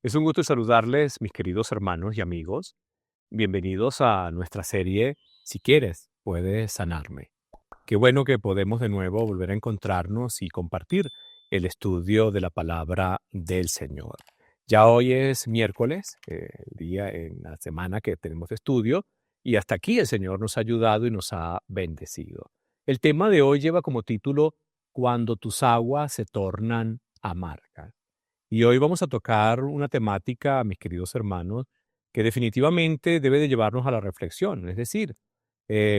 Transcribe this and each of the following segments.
Es un gusto saludarles, mis queridos hermanos y amigos. Bienvenidos a nuestra serie Si quieres, puedes sanarme. Qué bueno que podemos de nuevo volver a encontrarnos y compartir el estudio de la palabra del Señor. Ya hoy es miércoles, el día en la semana que tenemos de estudio, y hasta aquí el Señor nos ha ayudado y nos ha bendecido. El tema de hoy lleva como título Cuando tus aguas se tornan amargas. Y hoy vamos a tocar una temática, mis queridos hermanos, que definitivamente debe de llevarnos a la reflexión. Es decir,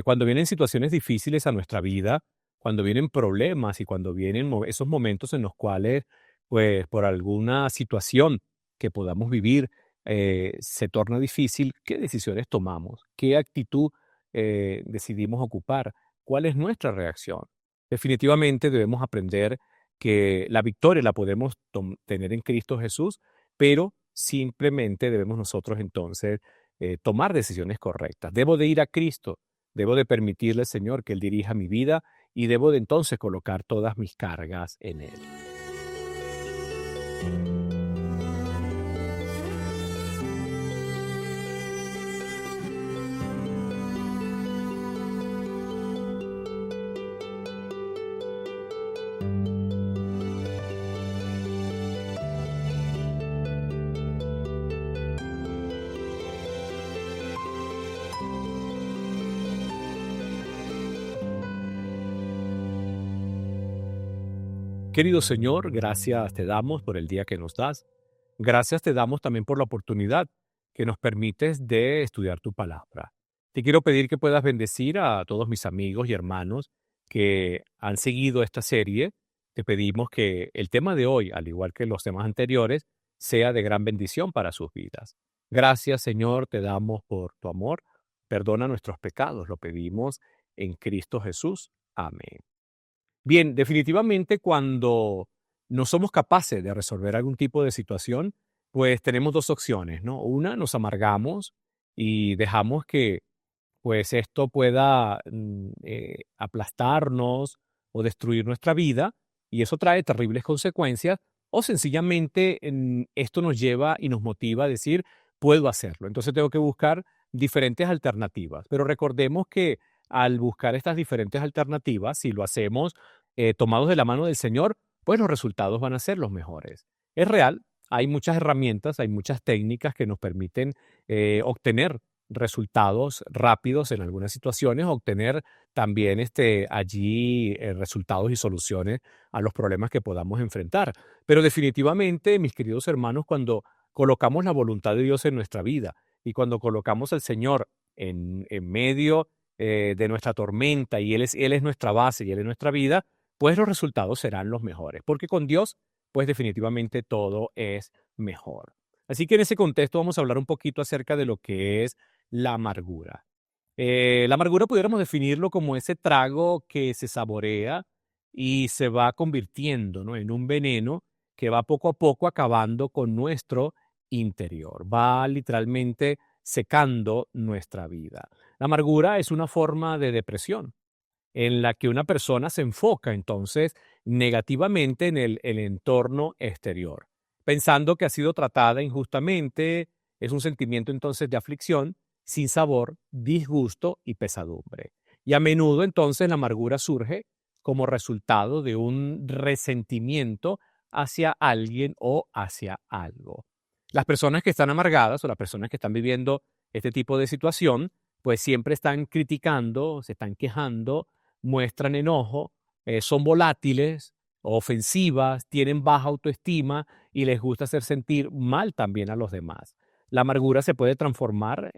cuando vienen situaciones difíciles a nuestra vida, cuando vienen problemas y cuando vienen esos momentos en los cuales, pues, por alguna situación que podamos vivir, se torna difícil, ¿qué decisiones tomamos? ¿Qué actitud decidimos ocupar? ¿Cuál es nuestra reacción? Definitivamente debemos aprender que la victoria la podemos tener en Cristo Jesús, pero simplemente debemos nosotros entonces tomar decisiones correctas. Debo de ir a Cristo, debo de permitirle al Señor que Él dirija mi vida y debo de entonces colocar todas mis cargas en Él. Querido Señor, gracias te damos por el día que nos das. Gracias te damos también por la oportunidad que nos permites de estudiar tu palabra. Te quiero pedir que puedas bendecir a todos mis amigos y hermanos que han seguido esta serie. Te pedimos que el tema de hoy, al igual que los temas anteriores, sea de gran bendición para sus vidas. Gracias, Señor, te damos por tu amor. Perdona nuestros pecados, lo pedimos en Cristo Jesús. Amén. Bien, definitivamente cuando no somos capaces de resolver algún tipo de situación, pues tenemos dos opciones, ¿no? Una, nos amargamos y dejamos que pues esto pueda aplastarnos o destruir nuestra vida y eso trae terribles consecuencias o sencillamente esto nos lleva y nos motiva a decir, puedo hacerlo. Entonces tengo que buscar diferentes alternativas, pero recordemos que al buscar estas diferentes alternativas, si lo hacemos tomados de la mano del Señor, pues los resultados van a ser los mejores. Es real, hay muchas herramientas, hay muchas técnicas que nos permiten obtener resultados rápidos en algunas situaciones, obtener también allí resultados y soluciones a los problemas que podamos enfrentar. Pero definitivamente, mis queridos hermanos, cuando colocamos la voluntad de Dios en nuestra vida y cuando colocamos al Señor en medio de nuestra tormenta y Él es nuestra base y Él es nuestra vida, pues los resultados serán los mejores, porque con Dios, pues definitivamente todo es mejor. Así que en ese contexto vamos a hablar un poquito acerca de lo que es la amargura. La amargura pudiéramos definirlo como ese trago que se saborea y se va convirtiendo, ¿no?, en un veneno que va poco a poco acabando con nuestro interior, va literalmente secando nuestra vida. La amargura es una forma de depresión en la que una persona se enfoca entonces negativamente en el entorno exterior, pensando que ha sido tratada injustamente, es un sentimiento entonces de aflicción, sin sabor, disgusto y pesadumbre. Y a menudo entonces la amargura surge como resultado de un resentimiento hacia alguien o hacia algo. Las personas que están amargadas o las personas que están viviendo este tipo de situación, pues siempre están criticando, se están quejando, muestran enojo, son volátiles, ofensivas, tienen baja autoestima y les gusta hacer sentir mal también a los demás. La amargura se puede transformar,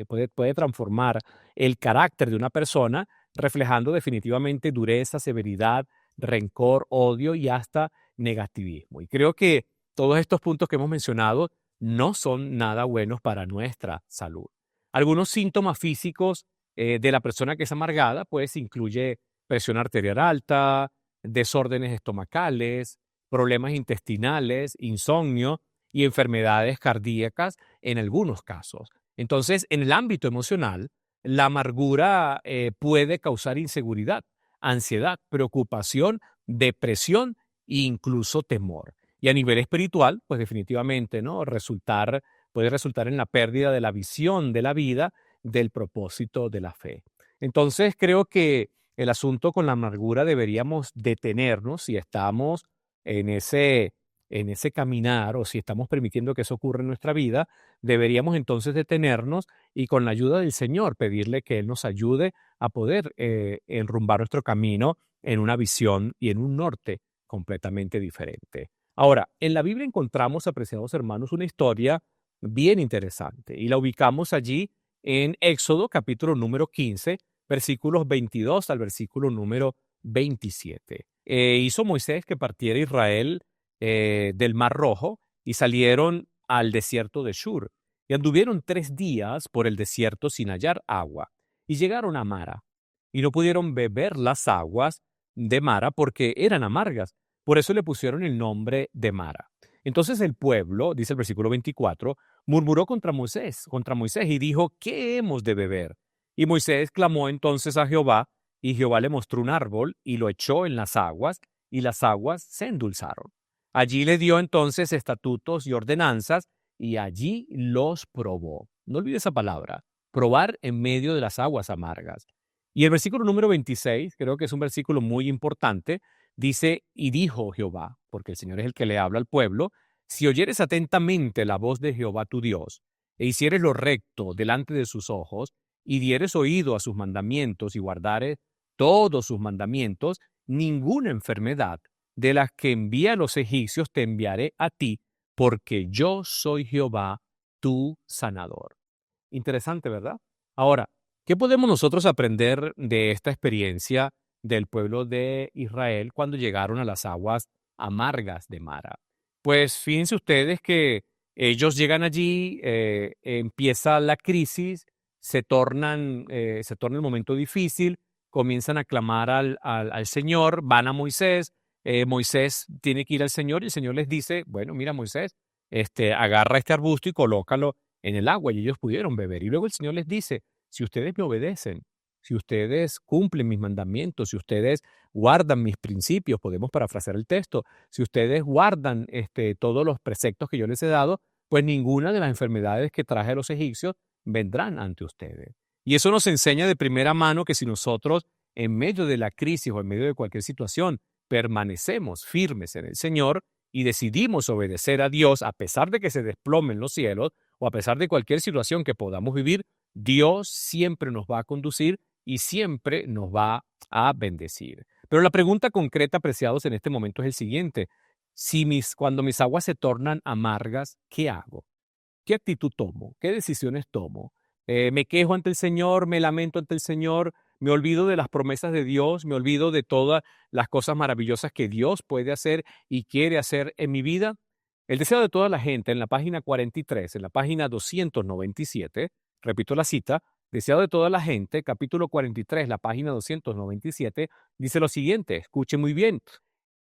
puede transformar el carácter de una persona, reflejando definitivamente dureza, severidad, rencor, odio y hasta negativismo. Y creo que todos estos puntos que hemos mencionado no son nada buenos para nuestra salud. Algunos síntomas físicos de la persona que es amargada, pues incluye presión arterial alta, desórdenes estomacales, problemas intestinales, insomnio y enfermedades cardíacas en algunos casos. Entonces, en el ámbito emocional, la amargura puede causar inseguridad, ansiedad, preocupación, depresión e incluso temor. Y a nivel espiritual, pues definitivamente, ¿no? Puede resultar en la pérdida de la visión de la vida, del propósito de la fe. Entonces, creo que el asunto con la amargura deberíamos detenernos si estamos en ese caminar o si estamos permitiendo que eso ocurra en nuestra vida, deberíamos entonces detenernos y con la ayuda del Señor pedirle que Él nos ayude a poder enrumbar nuestro camino en una visión y en un norte completamente diferente. Ahora, en la Biblia encontramos, apreciados hermanos, una historia bien interesante y la ubicamos allí en Éxodo capítulo número 15, versículos 22 al versículo número 27. Hizo Moisés que partiera Israel del Mar Rojo y salieron al desierto de Shur y anduvieron 3 días por el desierto sin hallar agua y llegaron a Mara y no pudieron beber las aguas de Mara porque eran amargas. Por eso le pusieron el nombre de Mara. Entonces el pueblo, dice el versículo 24, murmuró contra Moisés y dijo, ¿qué hemos de beber? Y Moisés clamó entonces a Jehová, y Jehová le mostró un árbol y lo echó en las aguas, y las aguas se endulzaron. Allí le dio entonces estatutos y ordenanzas, y allí los probó. No olvide esa palabra, probar en medio de las aguas amargas. Y el versículo número 26, creo que es un versículo muy importante, dice, y dijo Jehová, porque el Señor es el que le habla al pueblo, si oyeres atentamente la voz de Jehová tu Dios, e hicieres lo recto delante de sus ojos, y dieres oído a sus mandamientos y guardares todos sus mandamientos, ninguna enfermedad de las que envía a los egipcios te enviaré a ti, porque yo soy Jehová tu sanador. Interesante, ¿verdad? Ahora, ¿qué podemos nosotros aprender de esta experiencia del pueblo de Israel cuando llegaron a las aguas amargas de Mara? Pues fíjense ustedes que ellos llegan allí, empieza la crisis, se torna el momento difícil, comienzan a clamar al Señor, van a Moisés, Moisés tiene que ir al Señor y el Señor les dice, bueno, mira Moisés, agarra este arbusto y colócalo en el agua y ellos pudieron beber. Y luego el Señor les dice, si ustedes me obedecen, si ustedes cumplen mis mandamientos, si ustedes guardan mis principios, podemos parafrasear el texto, si ustedes guardan todos los preceptos que yo les he dado, pues ninguna de las enfermedades que traje a los egipcios vendrán ante ustedes. Y eso nos enseña de primera mano que si nosotros en medio de la crisis o en medio de cualquier situación permanecemos firmes en el Señor y decidimos obedecer a Dios a pesar de que se desplomen los cielos o a pesar de cualquier situación que podamos vivir, Dios siempre nos va a conducir y siempre nos va a bendecir. Pero la pregunta concreta, apreciados, en este momento es el siguiente. Cuando mis aguas se tornan amargas, ¿qué hago? ¿Qué actitud tomo? ¿Qué decisiones tomo? ¿Me quejo ante el Señor? ¿Me lamento ante el Señor? ¿Me olvido de las promesas de Dios? ¿Me olvido de todas las cosas maravillosas que Dios puede hacer y quiere hacer en mi vida? El deseo de toda la gente en la página 43, en la página 297, repito la cita, deseo de toda la gente, capítulo 43, la página 297, dice lo siguiente, escuche muy bien,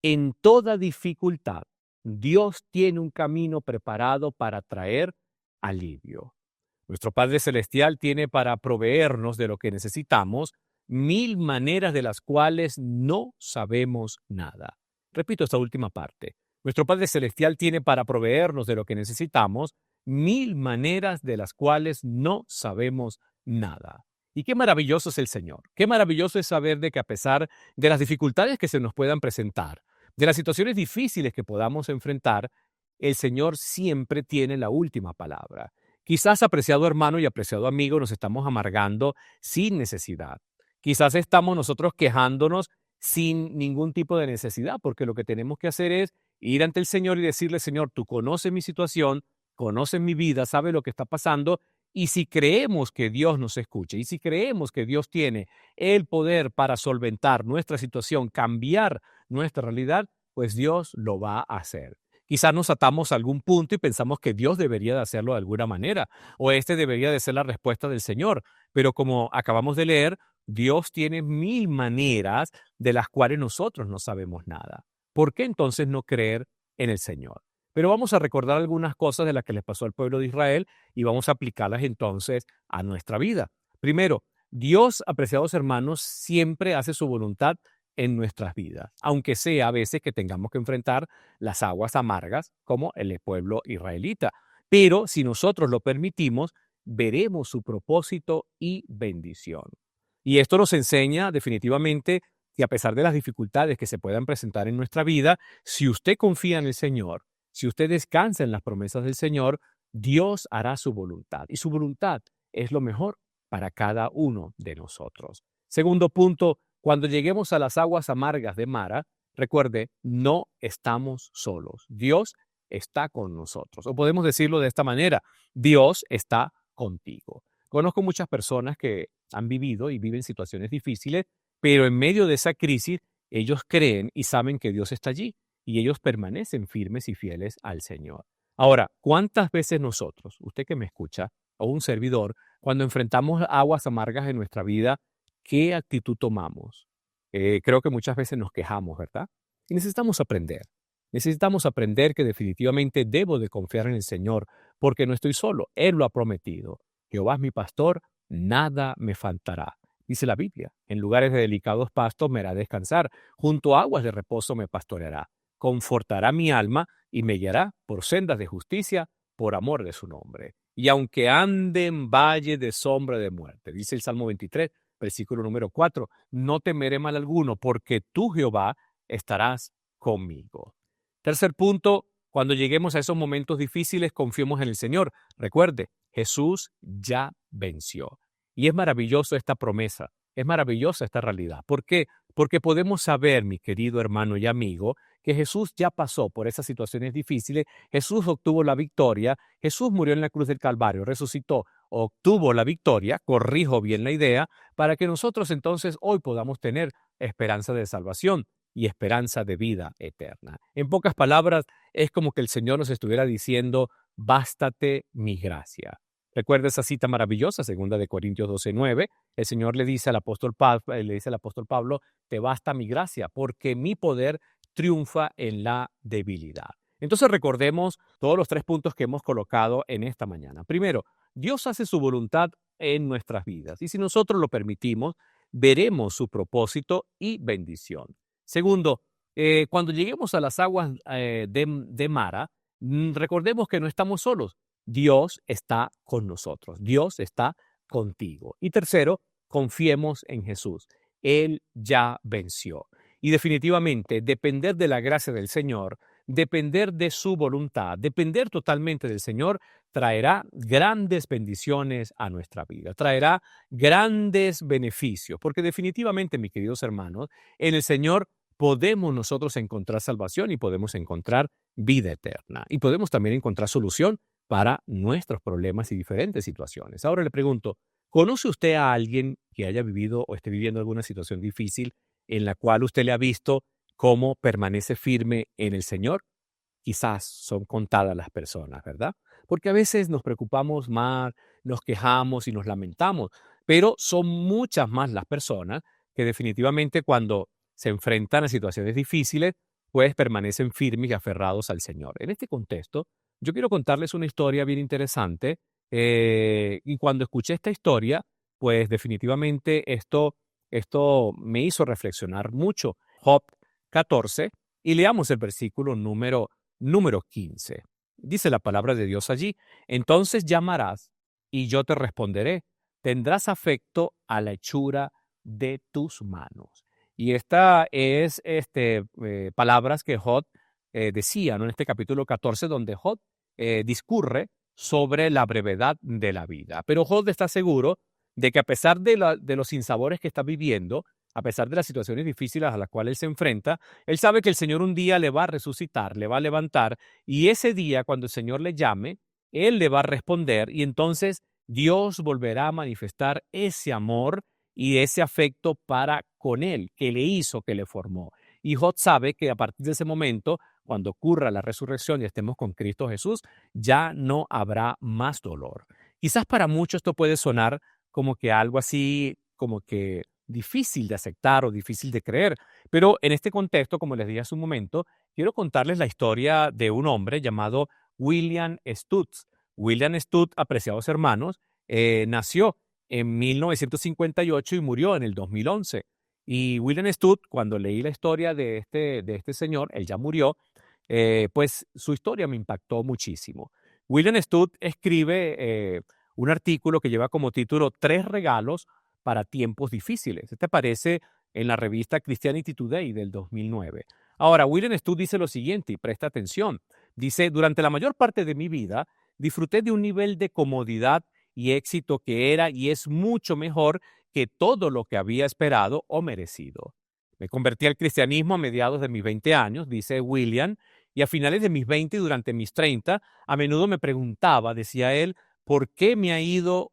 en toda dificultad, Dios tiene un camino preparado para traer alivio. Nuestro Padre Celestial tiene para proveernos de lo que necesitamos 1000 maneras de las cuales no sabemos nada. Repito esta última parte. Nuestro Padre Celestial tiene para proveernos de lo que necesitamos 1000 maneras de las cuales no sabemos nada. Y qué maravilloso es el Señor. Qué maravilloso es saber de que a pesar de las dificultades que se nos puedan presentar, de las situaciones difíciles que podamos enfrentar, el Señor siempre tiene la última palabra. Quizás, apreciado hermano y apreciado amigo, nos estamos amargando sin necesidad. Quizás estamos nosotros quejándonos sin ningún tipo de necesidad, porque lo que tenemos que hacer es ir ante el Señor y decirle, Señor, tú conoces mi situación, conoces mi vida, sabes lo que está pasando, y si creemos que Dios nos escucha, y si creemos que Dios tiene el poder para solventar nuestra situación, cambiar nuestra realidad, pues Dios lo va a hacer. Quizás nos atamos a algún punto y pensamos que Dios debería de hacerlo de alguna manera, o debería de ser la respuesta del Señor. Pero como acabamos de leer, Dios tiene 1000 maneras de las cuales nosotros no sabemos nada. ¿Por qué entonces no creer en el Señor? Pero vamos a recordar algunas cosas de las que les pasó al pueblo de Israel y vamos a aplicarlas entonces a nuestra vida. Primero, Dios, apreciados hermanos, siempre hace su voluntad en nuestras vidas, aunque sea a veces que tengamos que enfrentar las aguas amargas como el pueblo israelita. Pero si nosotros lo permitimos, veremos su propósito y bendición. Y esto nos enseña definitivamente que a pesar de las dificultades que se puedan presentar en nuestra vida, si usted confía en el Señor, si usted descansa en las promesas del Señor, Dios hará su voluntad. Y su voluntad es lo mejor para cada uno de nosotros. Segundo punto, cuando lleguemos a las aguas amargas de Mara, recuerde, no estamos solos. Dios está con nosotros. O podemos decirlo de esta manera, Dios está contigo. Conozco muchas personas que han vivido y viven situaciones difíciles, pero en medio de esa crisis ellos creen y saben que Dios está allí y ellos permanecen firmes y fieles al Señor. Ahora, ¿cuántas veces nosotros, usted que me escucha, o un servidor, cuando enfrentamos aguas amargas en nuestra vida, qué actitud tomamos? Creo que muchas veces nos quejamos, ¿verdad? Y necesitamos aprender. Necesitamos aprender que definitivamente debo de confiar en el Señor, porque no estoy solo. Él lo ha prometido. Jehová es mi pastor, nada me faltará. Dice la Biblia, en lugares de delicados pastos me hará descansar, junto a aguas de reposo me pastoreará. Confortará mi alma y me guiará por sendas de justicia por amor de su nombre. Y aunque ande en valle de sombra de muerte, dice el Salmo 23, versículo número 4, no temeré mal alguno, porque tú, Jehová, estarás conmigo. Tercer punto, cuando lleguemos a esos momentos difíciles, confiemos en el Señor. Recuerde, Jesús ya venció. Y es maravilloso esta promesa, es maravillosa esta realidad. ¿Por qué? Porque podemos saber, mi querido hermano y amigo, que Jesús ya pasó por esas situaciones difíciles, Jesús obtuvo la victoria, Jesús murió en la cruz del Calvario, resucitó, obtuvo la victoria, corrijo bien la idea, para que nosotros entonces hoy podamos tener esperanza de salvación y esperanza de vida eterna. En pocas palabras, es como que el Señor nos estuviera diciendo, bástate mi gracia. Recuerda esa cita maravillosa, 2 Corintios 12:9. El Señor le dice al apóstol Pablo, te basta mi gracia, porque mi poder triunfa en la debilidad. Entonces recordemos todos los 3 puntos que hemos colocado en esta mañana. Primero, Dios hace su voluntad en nuestras vidas y si nosotros lo permitimos, veremos su propósito y bendición. Segundo, cuando lleguemos a las aguas de Mara, recordemos que no estamos solos. Dios está con nosotros. Dios está contigo. Y tercero, confiemos en Jesús. Él ya venció. Y definitivamente, depender de la gracia del Señor, depender de su voluntad, depender totalmente del Señor, traerá grandes bendiciones a nuestra vida, traerá grandes beneficios, porque definitivamente, mis queridos hermanos, en el Señor podemos nosotros encontrar salvación y podemos encontrar vida eterna y podemos también encontrar solución para nuestros problemas y diferentes situaciones. Ahora le pregunto, ¿conoce usted a alguien que haya vivido o esté viviendo alguna situación difícil en la cual usted le ha visto cómo permanece firme en el Señor? Quizás son contadas las personas, ¿verdad? Porque a veces nos preocupamos más, nos quejamos y nos lamentamos, pero son muchas más las personas que definitivamente cuando se enfrentan a situaciones difíciles, pues permanecen firmes y aferrados al Señor. En este contexto, yo quiero contarles una historia bien interesante y cuando escuché esta historia, pues definitivamente esto me hizo reflexionar mucho. Job 14, y leamos el versículo número 15. Dice la palabra de Dios allí, entonces llamarás y yo te responderé, tendrás afecto a la hechura de tus manos. Y esta es palabras que Job decía, ¿no? En este capítulo 14, donde Job discurre sobre la brevedad de la vida. Pero Job está seguro de que a pesar de los sinsabores que está viviendo, a pesar de las situaciones difíciles a las cuales él se enfrenta, él sabe que el Señor un día le va a resucitar, le va a levantar, y ese día, cuando el Señor le llame, él le va a responder, y entonces Dios volverá a manifestar ese amor y ese afecto para con él, que le hizo, que le formó. Y Job sabe que a partir de ese momento, cuando ocurra la resurrección y estemos con Cristo Jesús, ya no habrá más dolor. Quizás para muchos esto puede sonar como que algo así, como que difícil de aceptar o difícil de creer. Pero en este contexto, como les dije hace un momento, quiero contarles la historia de un hombre llamado William Stutz. William Stutz, apreciados hermanos, nació en 1958 y murió en el 2011. Y William Studd, cuando leí la historia de este señor, él ya murió, pues su historia me impactó muchísimo. William Studd escribe un artículo que lleva como título Tres regalos para tiempos difíciles. Este aparece en la revista Christianity Today del 2009. Ahora, William Studd dice lo siguiente, y presta atención. Dice, durante la mayor parte de mi vida, disfruté de un nivel de comodidad y éxito que era y es mucho mejor que todo lo que había esperado o merecido. Me convertí al cristianismo a mediados de mis 20 años, dice William, y a finales de mis 20 y durante mis 30, a menudo me preguntaba, decía él, ¿por qué me ha ido,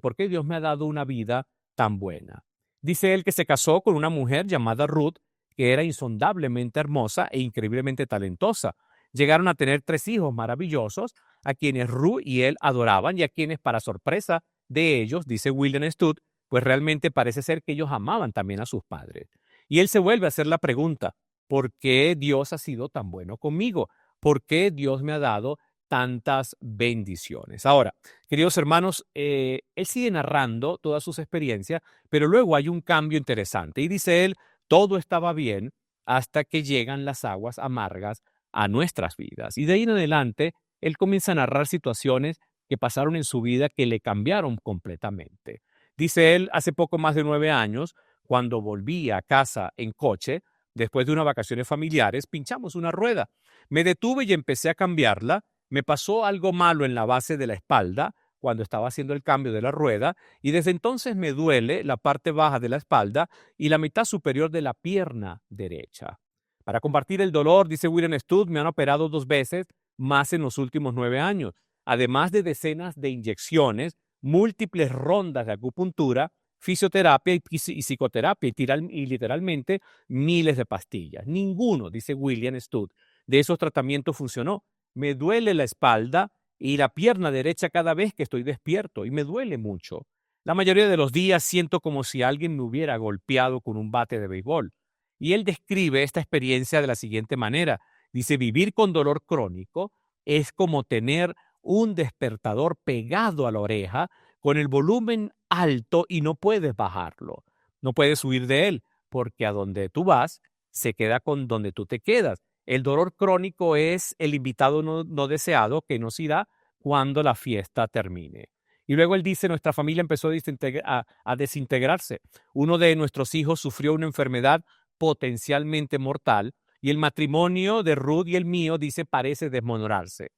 por qué Dios me ha dado una vida tan buena? Dice él que se casó con una mujer llamada Ruth, que era insondablemente hermosa e increíblemente talentosa. Llegaron a tener 3 hijos maravillosos, a quienes Ruth y él adoraban y a quienes, para sorpresa de ellos, dice William Studd, pues realmente parece ser que ellos amaban también a sus padres. Y él se vuelve a hacer la pregunta, ¿por qué Dios ha sido tan bueno conmigo? ¿Por qué Dios me ha dado tantas bendiciones? Ahora, queridos hermanos, él sigue narrando todas sus experiencias, pero luego hay un cambio interesante. Y dice él, todo estaba bien hasta que llegan las aguas amargas a nuestras vidas. Y de ahí en adelante, él comienza a narrar situaciones que pasaron en su vida que le cambiaron completamente. Dice él, hace poco más de 9 años, cuando volví a casa en coche, después de unas vacaciones familiares, pinchamos una rueda. Me detuve y empecé a cambiarla. Me pasó algo malo en la base de la espalda cuando estaba haciendo el cambio de la rueda y desde entonces me duele la parte baja de la espalda y la mitad superior de la pierna derecha. Para combatir el dolor, dice William Studd, me han operado 2 veces más en los últimos 9 años, además de decenas de inyecciones, múltiples rondas de acupuntura, fisioterapia y psicoterapia y literalmente miles de pastillas. Ninguno, dice William Studd, de esos tratamientos funcionó. Me duele la espalda y la pierna derecha cada vez que estoy despierto y me duele mucho. La mayoría de los días siento como si alguien me hubiera golpeado con un bate de béisbol. Y él describe esta experiencia de la siguiente manera. Dice, vivir con dolor crónico es como tener un despertador pegado a la oreja con el volumen alto y no puedes bajarlo. No puedes huir de él, porque a donde tú vas, se queda con donde tú te quedas. El dolor crónico es el invitado no deseado que nos irá cuando la fiesta termine. Y luego él dice, nuestra familia empezó a desintegrarse. Uno de nuestros hijos sufrió una enfermedad potencialmente mortal y el matrimonio de Ruth y el mío, dice, parece desmoronarse.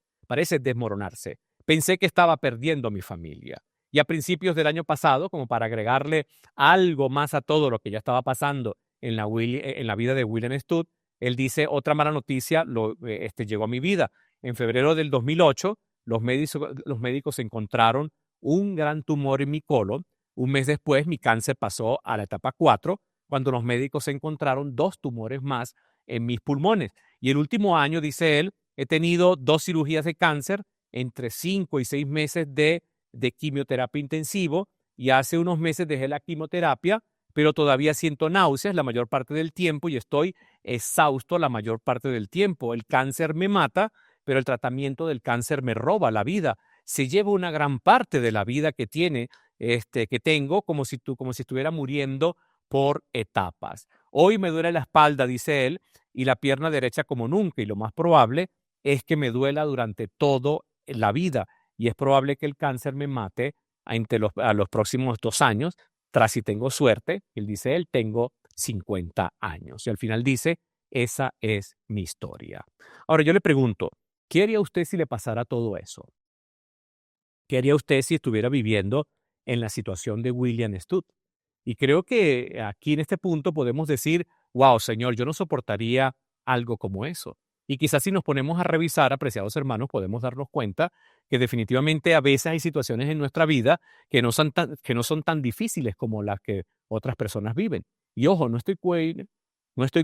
Pensé que estaba perdiendo a mi familia. Y a principios del año pasado, como para agregarle algo más a todo lo que ya estaba pasando en la vida de William Studd, él dice, otra mala noticia llegó a mi vida. En febrero del 2008, los médicos encontraron un gran tumor en mi colon. Un mes después, mi cáncer pasó a la etapa 4, cuando los médicos encontraron 2 tumores más en mis pulmones. Y el último año, dice él, he tenido 2 cirugías de cáncer, entre 5 y 6 meses de quimioterapia intensivo, y hace unos meses dejé la quimioterapia, pero todavía siento náuseas la mayor parte del tiempo y estoy exhausto la mayor parte del tiempo. El cáncer me mata, pero el tratamiento del cáncer me roba la vida. Se lleva una gran parte de la vida que tengo, como si estuviera muriendo por etapas. Hoy me duele la espalda, dice él, y la pierna derecha como nunca, y lo más probable es que me duela durante toda la vida, y es probable que el cáncer me mate a los próximos 2 años, tras si tengo suerte, él dice tengo 50 años. Y al final dice, esa es mi historia. Ahora yo le pregunto, ¿qué haría usted si le pasara todo eso? ¿Qué haría usted si estuviera viviendo en la situación de William Studd? Y creo que aquí en este punto podemos decir, wow, Señor, yo no soportaría algo como eso. Y quizás si nos ponemos a revisar, apreciados hermanos, podemos darnos cuenta que definitivamente a veces hay situaciones en nuestra vida que no son tan difíciles como las que otras personas viven. Y ojo, no estoy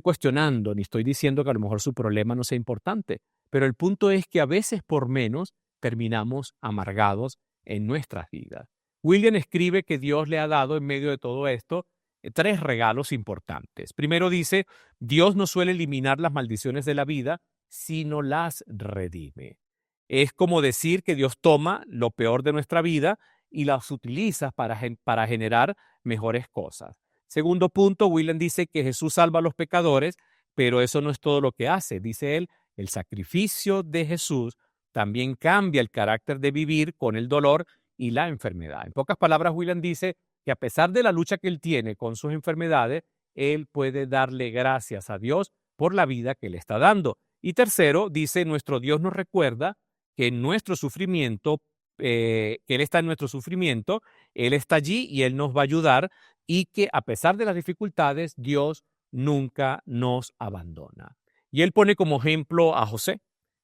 cuestionando ni estoy diciendo que a lo mejor su problema no sea importante, pero el punto es que a veces por menos terminamos amargados en nuestras vidas. William escribe que Dios le ha dado en medio de todo esto 3 regalos importantes. Primero dice, Dios no suele eliminar las maldiciones de la vida, sino las redime. Es como decir que Dios toma lo peor de nuestra vida y las utiliza para generar mejores cosas. Segundo punto, William dice que Jesús salva a los pecadores, pero eso no es todo lo que hace. Dice él, el sacrificio de Jesús también cambia el carácter de vivir con el dolor y la enfermedad. En pocas palabras, William dice que a pesar de la lucha que él tiene con sus enfermedades, él puede darle gracias a Dios por la vida que le está dando. Y tercero, dice, nuestro Dios nos recuerda que en nuestro sufrimiento, que Él está en nuestro sufrimiento, Él está allí y Él nos va a ayudar y que a pesar de las dificultades, Dios nunca nos abandona. Y Él pone como ejemplo a José.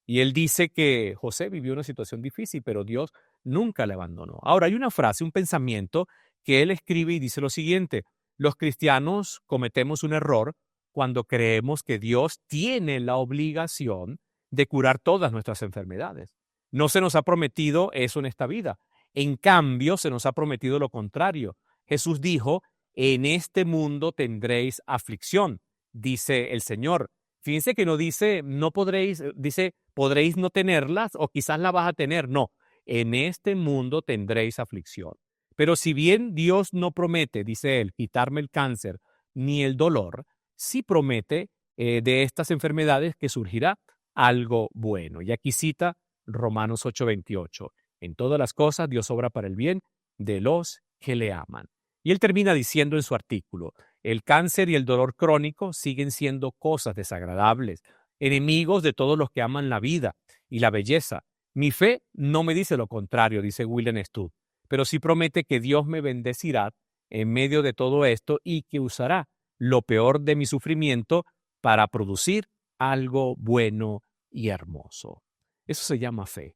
Y Él dice que José vivió una situación difícil, pero Dios nunca le abandonó. Ahora, hay una frase, un pensamiento que Él escribe y dice lo siguiente: los cristianos cometemos un error cuando creemos que Dios tiene la obligación de curar todas nuestras enfermedades. No se nos ha prometido eso en esta vida. En cambio, se nos ha prometido lo contrario. Jesús dijo, en este mundo tendréis aflicción, dice el Señor. Fíjense que no dice, no podréis, dice, podréis no tenerlas o quizás la vas a tener. No, en este mundo tendréis aflicción. Pero si bien Dios no promete, dice él, quitarme el cáncer ni el dolor, sí promete de estas enfermedades que surgirá algo bueno. Y aquí cita Romanos 8:28. En todas las cosas Dios obra para el bien de los que le aman. Y él termina diciendo en su artículo, el cáncer y el dolor crónico siguen siendo cosas desagradables, enemigos de todos los que aman la vida y la belleza. Mi fe no me dice lo contrario, dice William Studd, pero sí promete que Dios me bendecirá en medio de todo esto y que usará lo peor de mi sufrimiento para producir algo bueno y hermoso. Eso se llama fe.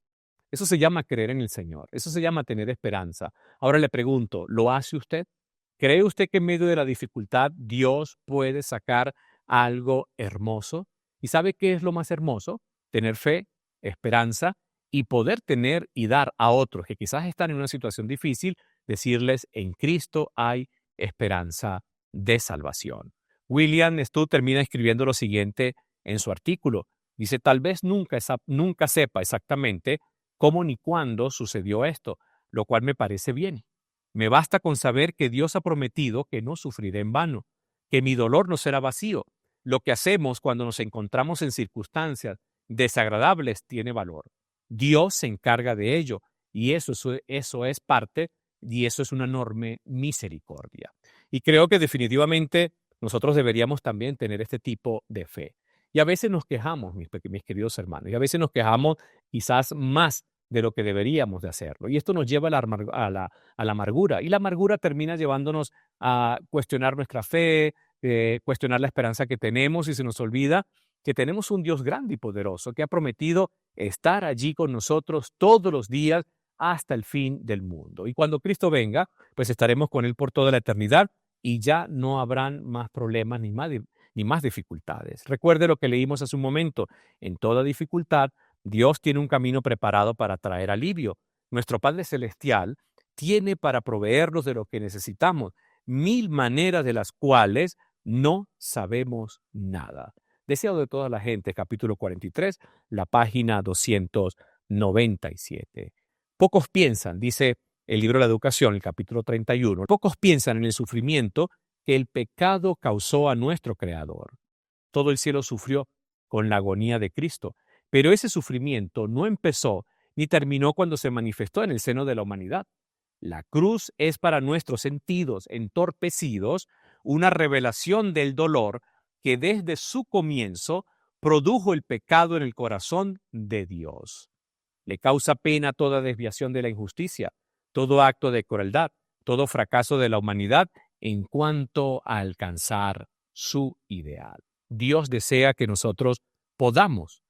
Eso se llama creer en el Señor. Eso se llama tener esperanza. Ahora le pregunto, ¿lo hace usted? ¿Cree usted que en medio de la dificultad Dios puede sacar algo hermoso? ¿Y sabe qué es lo más hermoso? Tener fe, esperanza y poder tener y dar a otros que quizás están en una situación difícil, decirles, en Cristo hay esperanza de salvación. William Studd termina escribiendo lo siguiente en su artículo. Dice, tal vez nunca sepa exactamente cómo ni cuándo sucedió esto, lo cual me parece bien. Me basta con saber que Dios ha prometido que no sufriré en vano, que mi dolor no será vacío. Lo que hacemos cuando nos encontramos en circunstancias desagradables tiene valor. Dios se encarga de ello y eso es parte y eso es una enorme misericordia. Y creo que definitivamente nosotros deberíamos también tener este tipo de fe. Y a veces nos quejamos, mis queridos hermanos, y a veces nos quejamos quizás más de lo que deberíamos de hacerlo. Y esto nos lleva a la amargura. Y la amargura termina llevándonos a cuestionar nuestra fe, cuestionar la esperanza que tenemos y se nos olvida que tenemos un Dios grande y poderoso que ha prometido estar allí con nosotros todos los días hasta el fin del mundo. Y cuando Cristo venga, pues estaremos con Él por toda la eternidad y ya no habrán más problemas ni más dificultades. Recuerde lo que leímos hace un momento. En toda dificultad, Dios tiene un camino preparado para traer alivio. Nuestro Padre Celestial tiene para proveernos de lo que necesitamos, 1000 maneras de las cuales no sabemos nada. Deseo de toda la gente, capítulo 43, la página 297. Pocos piensan, dice el libro de la Educación, el capítulo 31, pocos piensan en el sufrimiento que el pecado causó a nuestro Creador. Todo el cielo sufrió con la agonía de Cristo, pero ese sufrimiento no empezó ni terminó cuando se manifestó en el seno de la humanidad. La cruz es para nuestros sentidos entorpecidos una revelación del dolor que desde su comienzo produjo el pecado en el corazón de Dios. Le causa pena toda desviación de la injusticia, todo acto de crueldad, todo fracaso de la humanidad en cuanto a alcanzar su ideal. Dios desea que nosotros podamos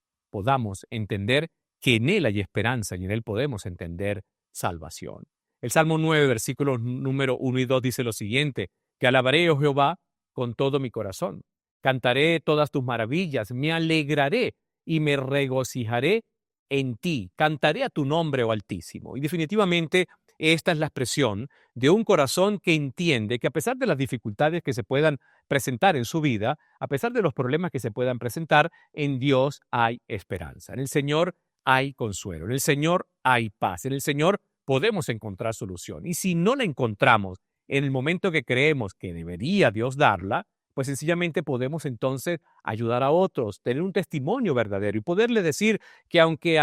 entender que en Él hay esperanza y en Él podemos entender salvación. El Salmo 9, versículos número 1 y 2 dice lo siguiente: que alabaré, oh Jehová, con todo mi corazón. Cantaré todas tus maravillas, me alegraré y me regocijaré en ti. Cantaré a tu nombre, oh Altísimo. Y definitivamente esta es la expresión de un corazón que entiende que a pesar de las dificultades que se puedan presentar en su vida, a pesar de los problemas que se puedan presentar, en Dios hay esperanza. En el Señor hay consuelo. En el Señor hay paz. En el Señor podemos encontrar solución. Y si no la encontramos en el momento que creemos que debería Dios darla, pues sencillamente podemos entonces ayudar a otros, tener un testimonio verdadero y poderle decir que aunque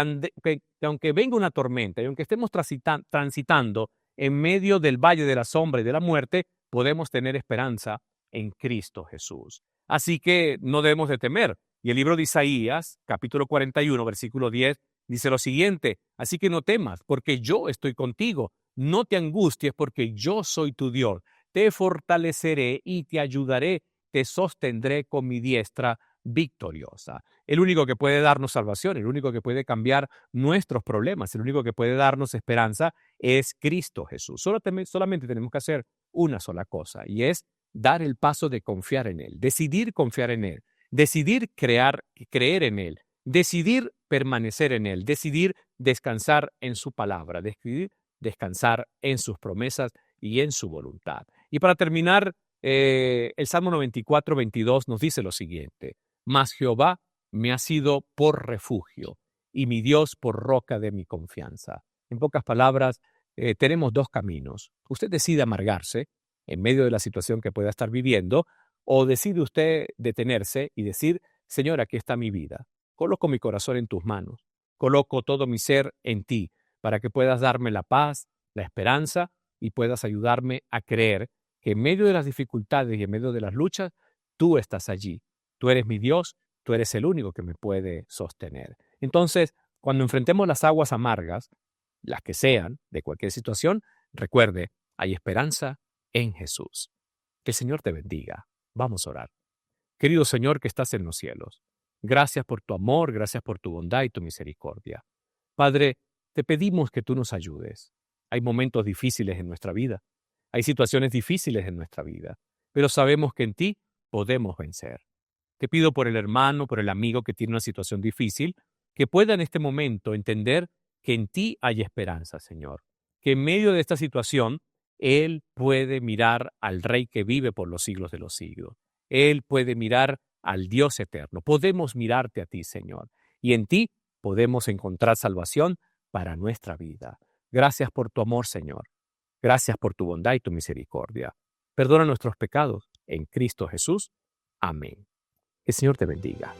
venga una tormenta y aunque estemos transitando en medio del valle de la sombra y de la muerte, podemos tener esperanza en Cristo Jesús. Así que no debemos de temer. Y el libro de Isaías, capítulo 41, versículo 10, dice lo siguiente: así que no temas, porque yo estoy contigo. No te angusties, porque yo soy tu Dios. Te fortaleceré y te ayudaré. Te sostendré con mi diestra victoriosa. El único que puede darnos salvación, el único que puede cambiar nuestros problemas, el único que puede darnos esperanza es Cristo Jesús. Solamente tenemos que hacer una sola cosa, y es dar el paso de confiar en Él, decidir confiar en Él, decidir creer en Él, decidir permanecer en Él, decidir descansar en su palabra, decidir descansar en sus promesas y en su voluntad. Y para terminar, el Salmo 94, 22 nos dice lo siguiente: mas Jehová me ha sido por refugio y mi Dios por roca de mi confianza. En pocas palabras, tenemos dos caminos. Usted decide amargarse en medio de la situación que pueda estar viviendo, o decide usted detenerse y decir: Señor, aquí está mi vida. Coloco mi corazón en tus manos. Coloco todo mi ser en ti para que puedas darme la paz, la esperanza y puedas ayudarme a creer que en medio de las dificultades y en medio de las luchas, tú estás allí. Tú eres mi Dios, tú eres el único que me puede sostener. Entonces, cuando enfrentemos las aguas amargas, las que sean, de cualquier situación, recuerde, hay esperanza en Jesús. Que el Señor te bendiga. Vamos a orar. Querido Señor que estás en los cielos, gracias por tu amor, gracias por tu bondad y tu misericordia. Padre, te pedimos que tú nos ayudes. Hay momentos difíciles en nuestra vida, hay situaciones difíciles en nuestra vida, pero sabemos que en ti podemos vencer. Te pido por el hermano, por el amigo que tiene una situación difícil, que pueda en este momento entender que en ti hay esperanza, Señor. Que en medio de esta situación, Él puede mirar al Rey que vive por los siglos de los siglos. Él puede mirar al Dios eterno. Podemos mirarte a ti, Señor. Y en ti podemos encontrar salvación para nuestra vida. Gracias por tu amor, Señor. Gracias por tu bondad y tu misericordia. Perdona nuestros pecados en Cristo Jesús. Amén. Que el Señor te bendiga.